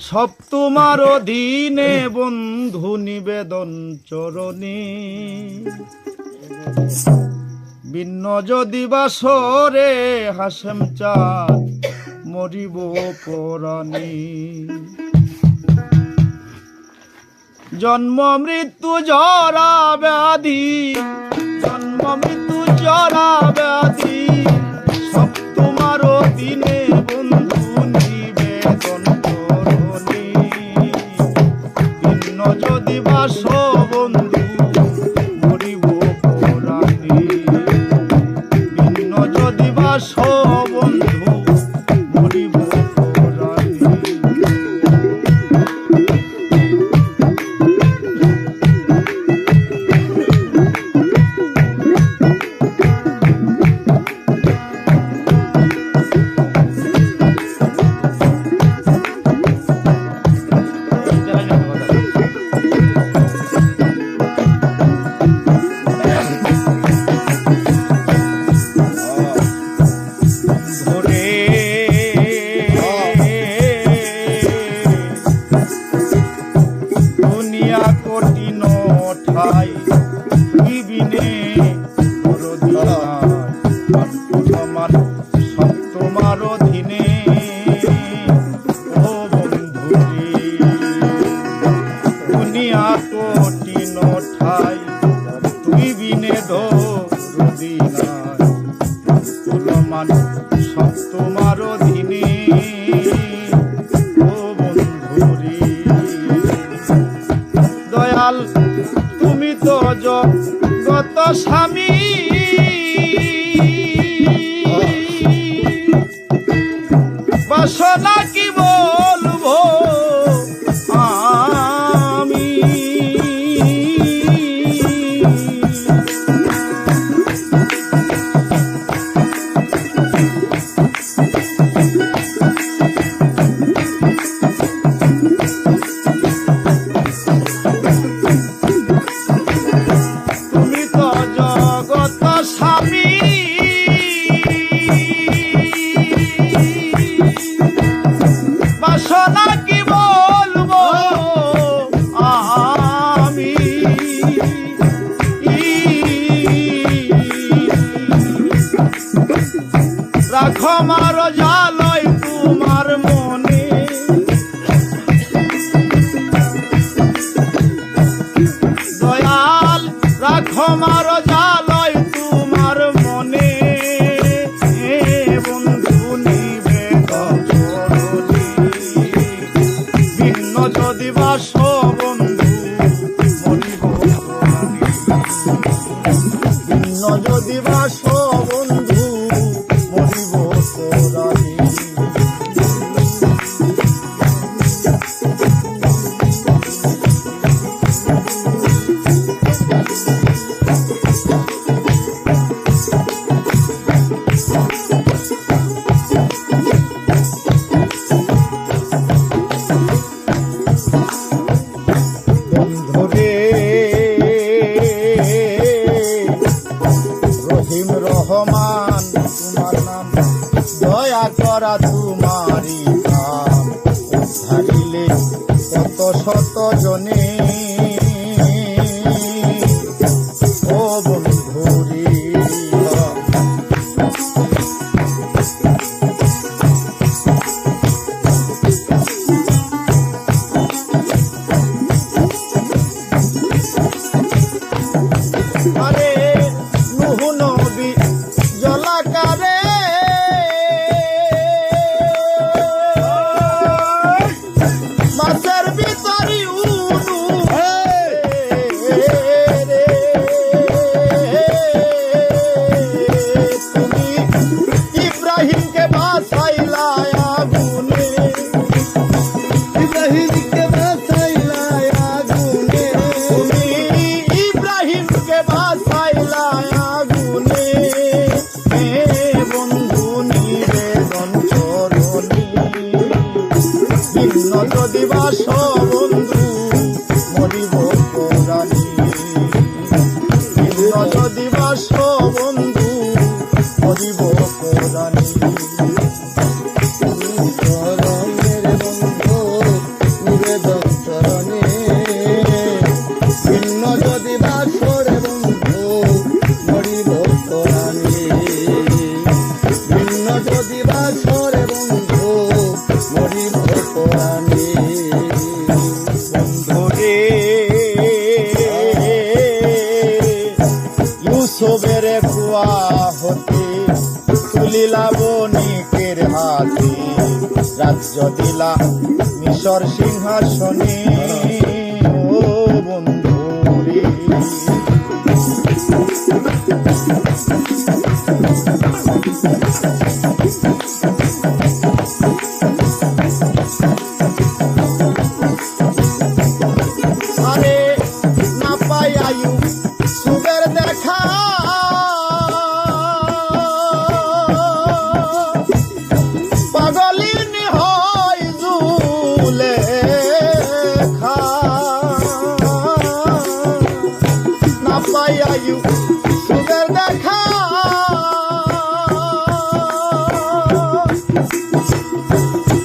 সব তোমার অধীনে বন্ধু নিবেদন চরণে। ভিন্ন যদি বাসরে হাসেম চাঁদ মরিব পরাণে। জন্ম মৃত্যু জরা ব্যাধি, জন্ম মৃত্যু জরা ব্যাধি, সব তোমার অধীনে বন্ধু নিবেদন চরণে। ভিন্ন যদি বাস বন্ধু মরিব পরাণে। ভিন্ন যদি বাস বন্ধু মরিব পরাণে। কঠিন ঠাই বিবিনে সব তোমার অধীনে। ও বন্ধু রে দুনিয়া কঠিন ঠাই তুই বিনে ধরদিনামান সব তোমার অধীনে। দয়াল তুমি তো জগত স্বামী, বাসনা কি বলবো আমি। বাসনা কি বলবো আমি। রাখো মার জালয় তোমার মনে, দয়াল রাখো মার জালয় তোমার মনে। বন্ধু নিবেদন চরণে। ভিন্ন যদি বাস বন্ধু মরিব পরাণে। ভিন্ন যদি বাস বন্ধু মরিব পরাণে। রহিম রহমান তোমার নাম, দয়া করা তোমারি নাম। উদ্ধারিলে কত শত জনে। ও বন্ধু রে আরে নুহু নবী জলাকারে মাছের ভিতরি উনু তুমি ইব্রাহিমকে বাঁচাইলা আগুনে। ইব্রাহিমকে বাঁচাইলা আগুনে। তুমি ইব্রাহিমকে বাঁচাইলা আগুনে। বন্ধু নিবেদন চরণে। ভিন্ন যদি বাস বন্ধু মরিব পরাণে। ভিন্ন যদি বাস বন্ধু মরিব পরাণে। পরাণে। বন্ধুরে ইউসুফের কুয়া হতে তুলিলা বণিকের হাতে, রাজ্য দিলা মিশর সিংহাসনে। ও বন্ধুরে আরে না পাই ইউসুফের দেখা, পাগলিনী হয় জুলেখা। না পাই ইউসুফের দেখা,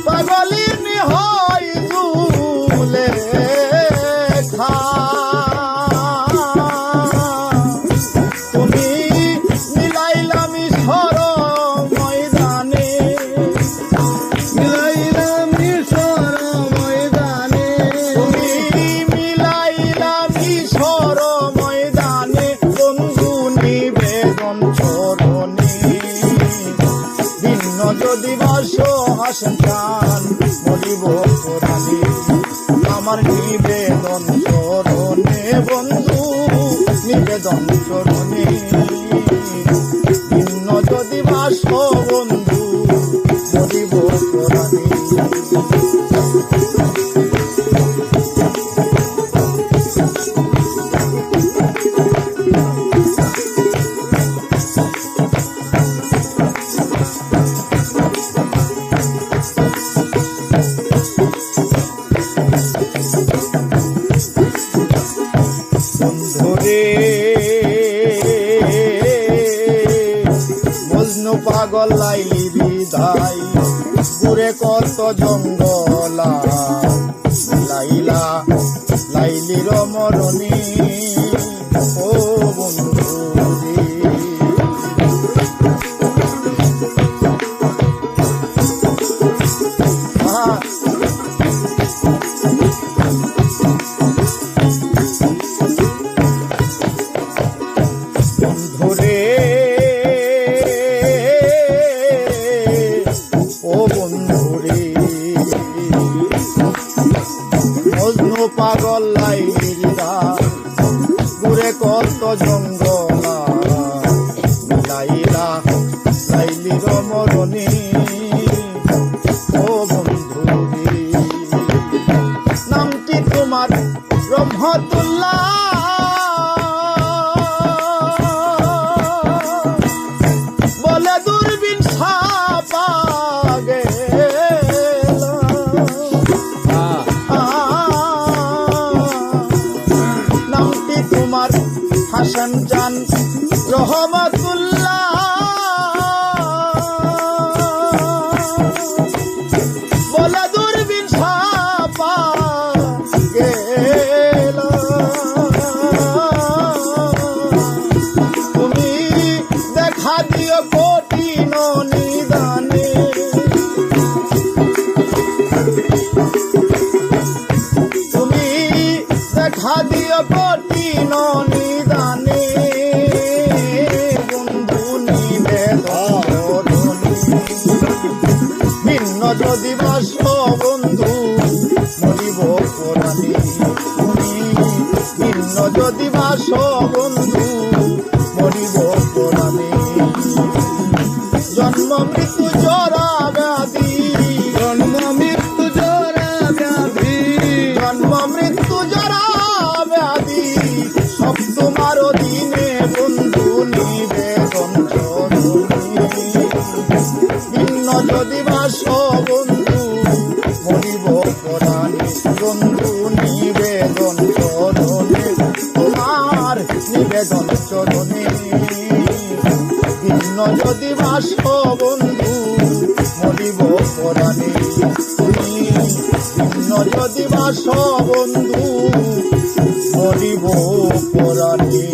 পাগলিনী হয় জুলেখা। তুমি মিলাইলা মিশর ময়দানে, মিলাইলা মিশর ময়দানে, তুমি মিলাইলা মিশর ময়দানে, বন্ধু নিবেদন চরণে। ভিন্ন যদি বাস হাসেন প্রাণ মরিব পরাণে, আমার নিবেদন চরণে বন্ধু নিবেদন চরণে। ভিন্ন যদি বাস বন্ধু মরিব পরাণে। বন্ধুরে মজনু পাগল লাইলি বিদায়, ঘুরে কত জঙ্গলা, লাইলা লাইলির মরণে। ও বন্ধুরে বন্ধুরে ও বন্ধুরে মজনু পাগল লাইলা, ঘুরে কত জঙ্গলা, লাইলা লাইলির মরণে। ও বন্ধুরে নামটি তোমার রহমতুল্লাহ, বলে দূরবীন ছাপা গেল। নামটি তোমার হাসান জান রহমতুল্লাহ, বলে দূরবীন ছাপা গেল। তুমি দেখা দিও কঠিন নিদানে, তুমি দেখা দিও কঠিন নিদানে। বন্ধু নিবেদন ভিন্ন যদি বাস বন্ধু মরিব পরাণে। তুমি ভিন্ন যদি বাস বন্ধু মরিব পরাণে। জন্ম মৃত্যু জরা ব্যাধি, জন্ম মৃত্যু জরা ব্যাধি, জন্ম মৃত্যু জরা ব্যাধি, সব তোমার অধীনে বন্ধু নিবেদন চরণে। ভিন্ন যদি বাস বন্ধু মরিব পরাণে, বন্ধু নিবেদন চরণে, তোমার নিবেদন চরণে। ভিন্ন যদি বাস বন্ধু মরিব পরাণে, তুমি ভিন্ন যদি বাস বন্ধু মরিব পরাণে।